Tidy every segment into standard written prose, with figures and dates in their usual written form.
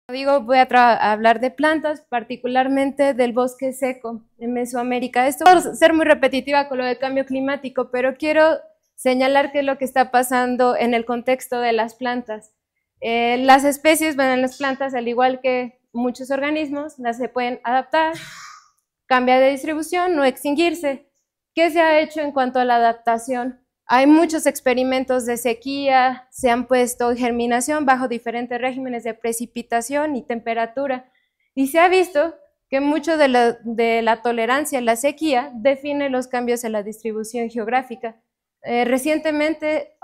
Digo, voy a hablar de plantas, particularmente del bosque seco en Mesoamérica. Esto va a ser muy repetitiva con lo del cambio climático, pero quiero señalar qué es lo que está pasando en el contexto de las plantas. Las especies, bueno, las plantas, al igual que muchos organismos, las se pueden adaptar, cambiar de distribución, no extinguirse. ¿Qué se ha hecho en cuanto a la adaptación? Hay muchos experimentos de sequía, se han puesto germinación bajo diferentes regímenes de precipitación y temperatura, y se ha visto que mucho de la tolerancia a la sequía define los cambios en la distribución geográfica. Recientemente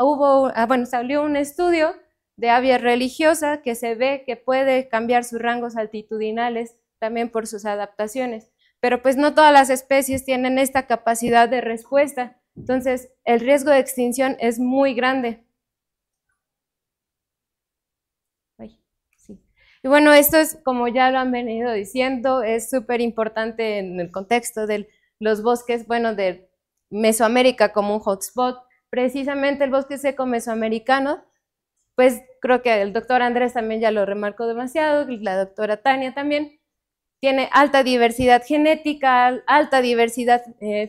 salió un estudio de avia religiosa que se ve que puede cambiar sus rangos altitudinales también por sus adaptaciones, pero pues no todas las especies tienen esta capacidad de respuesta. Entonces, el riesgo de extinción es muy grande. Y bueno, esto es, como ya lo han venido diciendo, es súper importante en el contexto de los bosques, bueno, de Mesoamérica como un hotspot. Precisamente el bosque seco mesoamericano, pues creo que el doctor Andrés también ya lo remarcó demasiado, la doctora Tania también, tiene alta diversidad genética, alta diversidad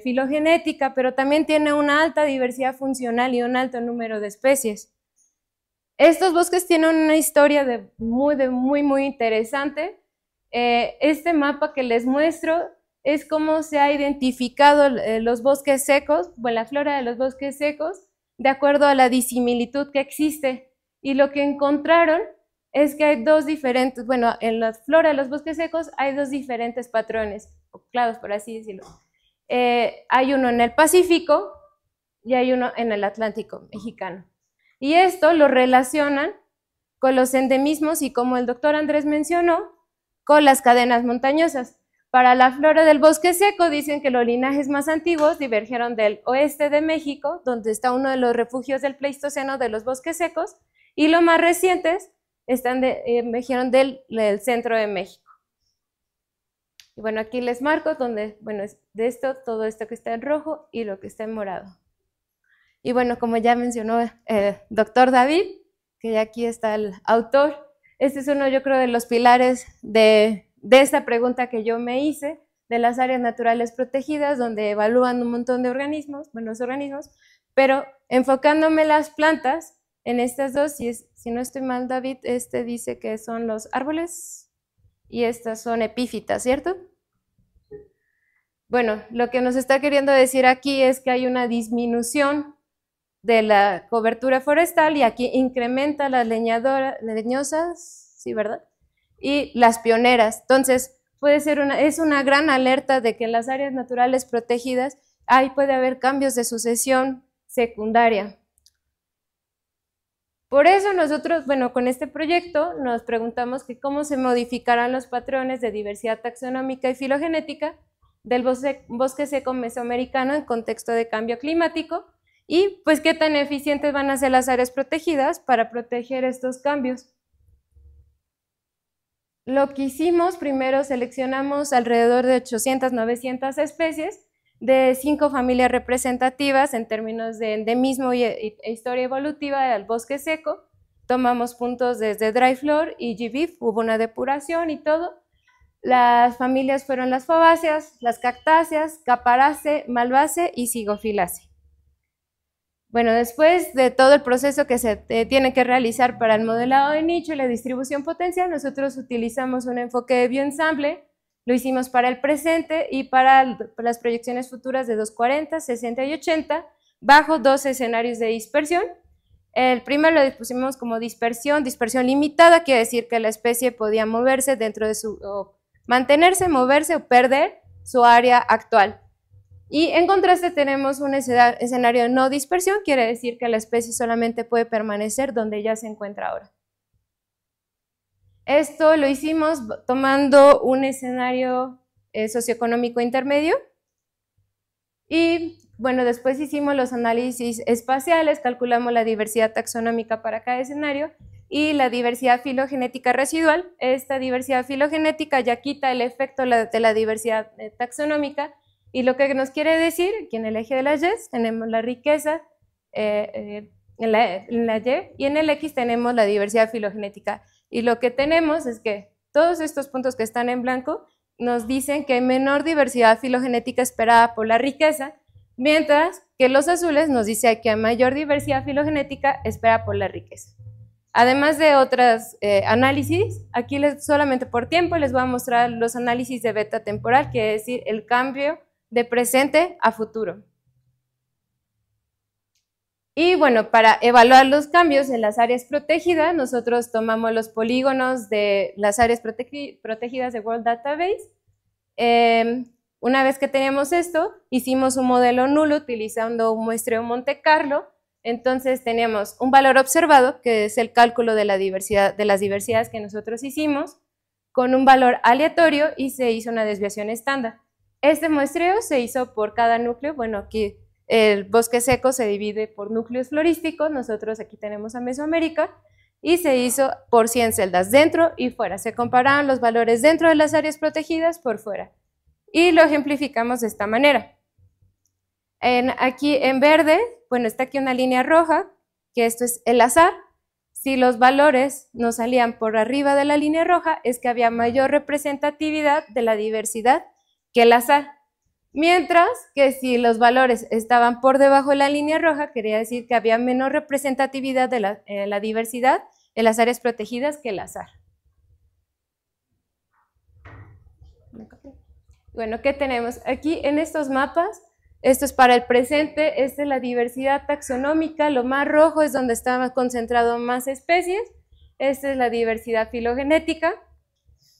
filogenética, pero también tiene una alta diversidad funcional y un alto número de especies. Estos bosques tienen una historia muy interesante. Este mapa que les muestro es cómo se ha identificado los bosques secos, bueno, la flora de los bosques secos, de acuerdo a la disimilitud que existe. Y lo que encontraron es que hay dos diferentes, bueno, en la flora de los bosques secos hay dos diferentes patrones, o clados por así decirlo. Hay uno en el Pacífico y hay uno en el Atlántico mexicano. Y esto lo relacionan con los endemismos y, como el doctor Andrés mencionó, con las cadenas montañosas. Para la flora del bosque seco dicen que los linajes más antiguos divergieron del oeste de México, donde está uno de los refugios del Pleistoceno de los bosques secos, y los más recientes emergieron del centro de México. Y bueno, aquí les marco donde, bueno, es de esto, todo esto que está en rojo y lo que está en morado. Y bueno, como ya mencionó el doctor David, que ya aquí está el autor, este es uno, yo creo, de los pilares de esta pregunta que yo me hice, de las áreas naturales protegidas, donde evalúan un montón de organismos, buenos organismos, pero enfocándome las plantas, en estas dos, si no estoy mal, David, este dice que son los árboles y estas son epífitas, ¿cierto? Bueno, lo que nos está queriendo decir aquí es que hay una disminución de la cobertura forestal y aquí incrementa las leñosas, sí, ¿verdad? Y las pioneras. Entonces, es una gran alerta de que en las áreas naturales protegidas ahí puede haber cambios de sucesión secundaria. Por eso nosotros, bueno, con este proyecto nos preguntamos que cómo se modificarán los patrones de diversidad taxonómica y filogenética del bosque seco mesoamericano en contexto de cambio climático y pues qué tan eficientes van a ser las áreas protegidas para proteger estos cambios. Lo que hicimos, primero seleccionamos alrededor de 800, 900 especies de 5 familias representativas en términos de endemismo e historia evolutiva del bosque seco. Tomamos puntos desde Dry Flor y GBIF, hubo una depuración y todo. Las familias fueron las fabáceas, las cactáceas, Caparaceae, Malvaceae y Zygophyllaceae. Bueno, después de todo el proceso que se tiene que realizar para el modelado de nicho y la distribución potencial, nosotros utilizamos un enfoque de bioensamble. Lo hicimos para el presente y para las proyecciones futuras de 240, 60 y 80, bajo 2 escenarios de dispersión. El primero lo pusimos como dispersión limitada, quiere decir que la especie podía moverse dentro de mantenerse, moverse o perder su área actual. Y en contraste tenemos un escenario de no dispersión, quiere decir que la especie solamente puede permanecer donde ya se encuentra ahora. Esto lo hicimos tomando un escenario socioeconómico intermedio y bueno, después hicimos los análisis espaciales, calculamos la diversidad taxonómica para cada escenario y la diversidad filogenética residual. Esta diversidad filogenética ya quita el efecto de la diversidad taxonómica y lo que nos quiere decir que en el eje de las Y tenemos la riqueza en la Y y en el X tenemos la diversidad filogenética. Y lo que tenemos es que todos estos puntos que están en blanco nos dicen que hay menor diversidad filogenética esperada por la riqueza, mientras que los azules nos dicen que hay mayor diversidad filogenética esperada por la riqueza. Además de otros análisis, aquí solamente por tiempo les voy a mostrar los análisis de beta temporal, que es decir, el cambio de presente a futuro. Y bueno, para evaluar los cambios en las áreas protegidas, nosotros tomamos los polígonos de las áreas protegidas de World Database. Una vez que teníamos esto, hicimos un modelo nulo utilizando un muestreo Monte Carlo. Entonces teníamos un valor observado, que es el cálculo de la diversidad, de las diversidades que nosotros hicimos, con un valor aleatorio y se hizo una desviación estándar. Este muestreo se hizo por cada núcleo. Bueno, aquí el bosque seco se divide por núcleos florísticos, nosotros aquí tenemos a Mesoamérica, y se hizo por 100 celdas, dentro y fuera. Se comparaban los valores dentro de las áreas protegidas por fuera. Y lo ejemplificamos de esta manera. Aquí en verde, bueno, está aquí una línea roja, que esto es el azar. Si los valores nos salían por arriba de la línea roja, es que había mayor representatividad de la diversidad que el azar. Mientras que si los valores estaban por debajo de la línea roja, quería decir que había menor representatividad de la diversidad en las áreas protegidas que el azar. Bueno, ¿qué tenemos? Aquí en estos mapas, esto es para el presente, esta es la diversidad taxonómica, lo más rojo es donde está concentrado más especies, esta es la diversidad filogenética.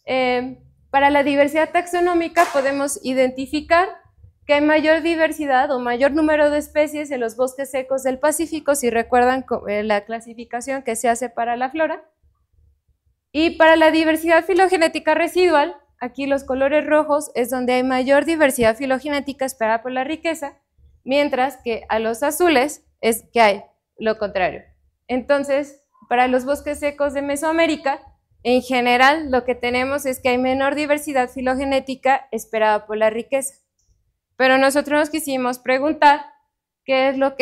Para la diversidad taxonómica podemos identificar que hay mayor diversidad o mayor número de especies en los bosques secos del Pacífico, si recuerdan la clasificación que se hace para la flora. Y para la diversidad filogenética residual, aquí los colores rojos es donde hay mayor diversidad filogenética esperada por la riqueza, mientras que a los azules es que hay lo contrario. Entonces, para los bosques secos de Mesoamérica, en general lo que tenemos es que hay menor diversidad filogenética esperada por la riqueza. Pero nosotros nos quisimos preguntar qué es lo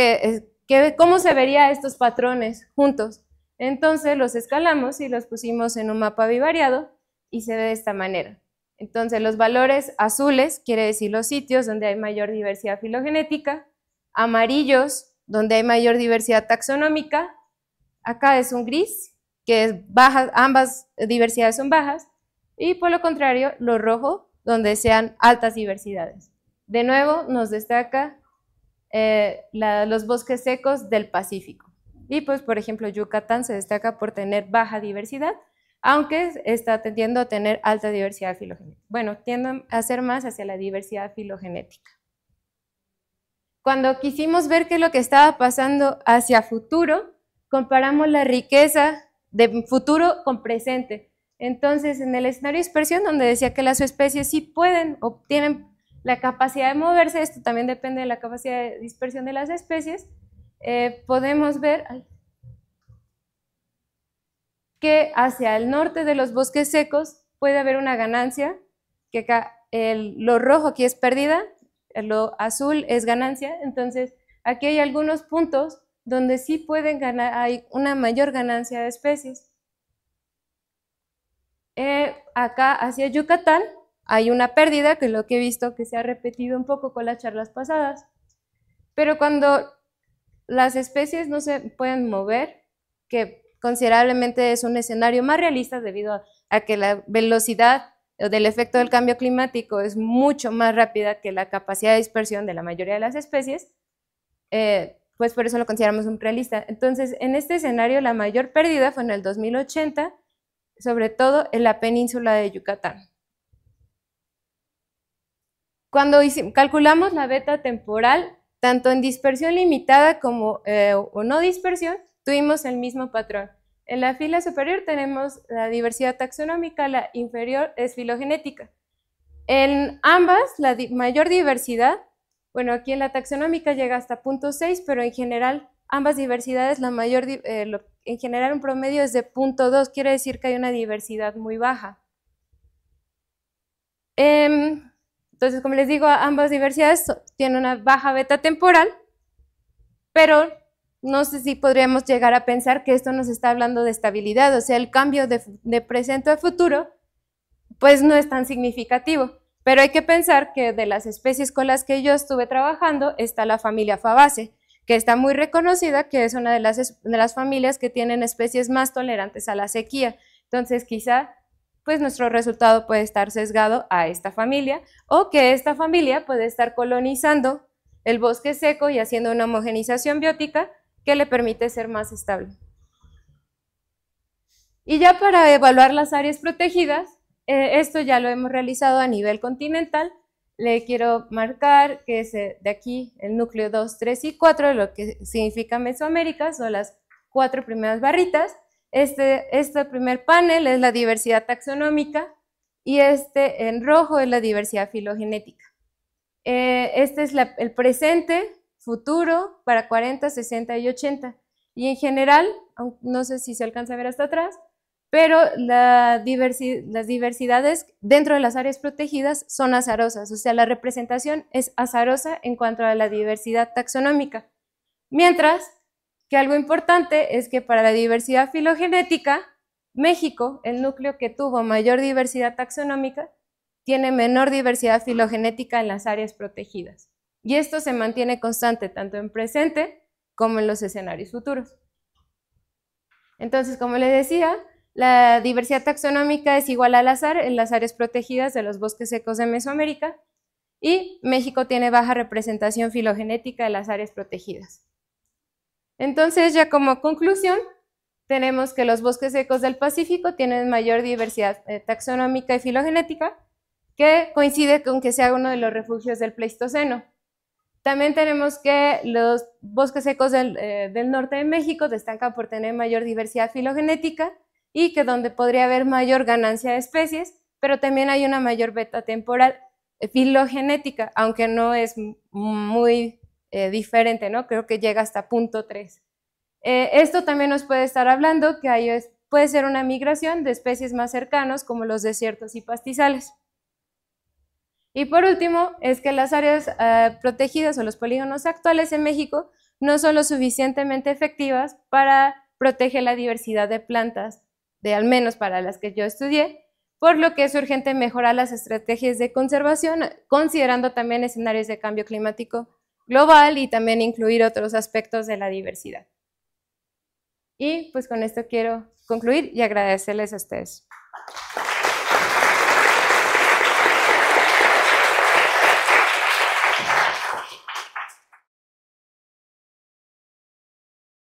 cómo se verían estos patrones juntos. Entonces los escalamos y los pusimos en un mapa bivariado y se ve de esta manera. Entonces los valores azules quiere decir los sitios donde hay mayor diversidad filogenética, amarillos donde hay mayor diversidad taxonómica, acá es un gris que es baja, ambas diversidades son bajas, y por lo contrario lo rojo donde sean altas diversidades. De nuevo nos destaca los bosques secos del Pacífico. Y pues por ejemplo Yucatán se destaca por tener baja diversidad, aunque está tendiendo a tener alta diversidad filogenética. Bueno, tienden a ser más hacia la diversidad filogenética. Cuando quisimos ver qué es lo que estaba pasando hacia futuro, comparamos la riqueza de futuro con presente. Entonces, en el escenario de dispersión, donde decía que las especies sí pueden o tienen la capacidad de moverse, esto también depende de la capacidad de dispersión de las especies, podemos ver que hacia el norte de los bosques secos puede haber una ganancia, que acá lo rojo aquí es pérdida, lo azul es ganancia. Entonces aquí hay algunos puntos donde sí pueden ganar, hay una mayor ganancia de especies. Acá hacia Yucatán hay una pérdida, que es lo que he visto que se ha repetido un poco con las charlas pasadas, pero cuando las especies no se pueden mover, que considerablemente es un escenario más realista debido a que la velocidad del efecto del cambio climático es mucho más rápida que la capacidad de dispersión de la mayoría de las especies, pues por eso lo consideramos un realista. Entonces, en este escenario la mayor pérdida fue en el 2080, sobre todo en la península de Yucatán. Cuando calculamos la beta temporal, tanto en dispersión limitada como o no dispersión, tuvimos el mismo patrón. En la fila superior tenemos la diversidad taxonómica, la inferior es filogenética. En ambas, la mayor diversidad, bueno, aquí en la taxonómica llega hasta 0.6, pero en general, ambas diversidades, la mayor, en general un promedio es de 0.2, quiere decir que hay una diversidad muy baja. Entonces, como les digo, ambas diversidades tienen una baja beta temporal, pero no sé si podríamos llegar a pensar que esto nos está hablando de estabilidad, o sea, el cambio de presente a futuro, pues no es tan significativo. Pero hay que pensar que de las especies con las que yo estuve trabajando está la familia Fabaceae, que está muy reconocida, que es una de las familias que tienen especies más tolerantes a la sequía. Entonces, quizá pues nuestro resultado puede estar sesgado a esta familia, o que esta familia puede estar colonizando el bosque seco y haciendo una homogenización biótica que le permite ser más estable. Y ya para evaluar las áreas protegidas, esto ya lo hemos realizado a nivel continental. Le quiero marcar que es de aquí el núcleo 2, 3 y 4, lo que significa Mesoamérica, son las 4 primeras barritas. Este primer panel es la diversidad taxonómica y este en rojo es la diversidad filogenética. Este es el presente, futuro para 40, 60 y 80. Y en general, no sé si se alcanza a ver hasta atrás, pero las diversidades dentro de las áreas protegidas son azarosas, o sea, la representación es azarosa en cuanto a la diversidad taxonómica. Mientras que algo importante es que para la diversidad filogenética, México, el núcleo que tuvo mayor diversidad taxonómica, tiene menor diversidad filogenética en las áreas protegidas. Y esto se mantiene constante tanto en presente como en los escenarios futuros. Entonces, como les decía, la diversidad taxonómica es igual al azar en las áreas protegidas de los bosques secos de Mesoamérica, y México tiene baja representación filogenética de las áreas protegidas. Entonces, ya como conclusión, tenemos que los bosques secos del Pacífico tienen mayor diversidad taxonómica y filogenética, que coincide con que sea uno de los refugios del Pleistoceno. También tenemos que los bosques secos del norte de México destacan por tener mayor diversidad filogenética y que donde podría haber mayor ganancia de especies, pero también hay una mayor beta temporal filogenética, aunque no es muy diferente, ¿no? Creo que llega hasta 0.3. Esto también nos puede estar hablando que puede ser una migración de especies más cercanos como los desiertos y pastizales. Y por último, es que las áreas protegidas o los polígonos actuales en México no son lo suficientemente efectivas para proteger la diversidad de plantas, al menos para las que yo estudié, por lo que es urgente mejorar las estrategias de conservación, considerando también escenarios de cambio climático global y también incluir otros aspectos de la diversidad. Y pues con esto quiero concluir y agradecerles a ustedes.